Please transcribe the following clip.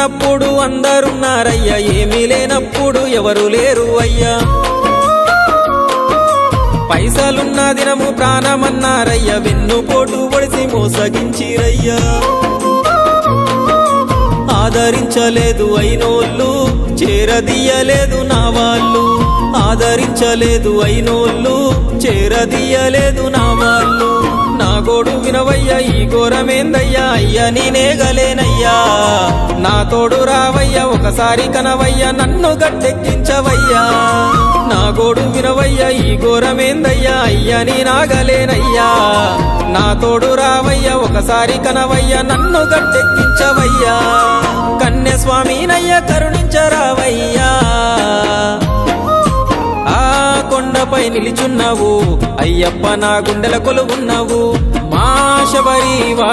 ఉన్నప్పుడు అందరున్నారయ్యా, ఏమీ లేనప్పుడు ఎవరు లేరు అయ్యా. పైసలున్న దినము ప్రాణమన్నారయ్యా, వెన్నుపోటు పొడిసి మోసగించిరయ్యా. ఆదరించలేదు అయినోళ్ళు, చేరదీయలేదు నా వాళ్ళు. ఆదరించలేదు అయినోళ్ళు, చేరదీయలేదు నా వాళ్ళు. నా గోడు వినవయ్యా, ఈ ఘోరమేందయ్యా, అయ్యా నేనేగలేనయ్యా. నా తోడు రావయ్యా, ఒకసారి కనవయ్యా, నన్ను గట్టెక్కించవయ్యా. నా గోడు వినవయ్యా, ఈ ఘోరమేందయ్యా, అయ్యా నేనాగలేనయ్యా. నా తోడు రావయ్యా, ఒకసారి కనవయ్యా, నన్ను గట్టెక్కించవయ్యా. కన్యస్వామినయ్యా కరుణించరావయ్యా. ఆ కొండపై నిలిచున్నావు అయ్యప్ప, నా గుండెల కొలువున్నావు. మా శబరి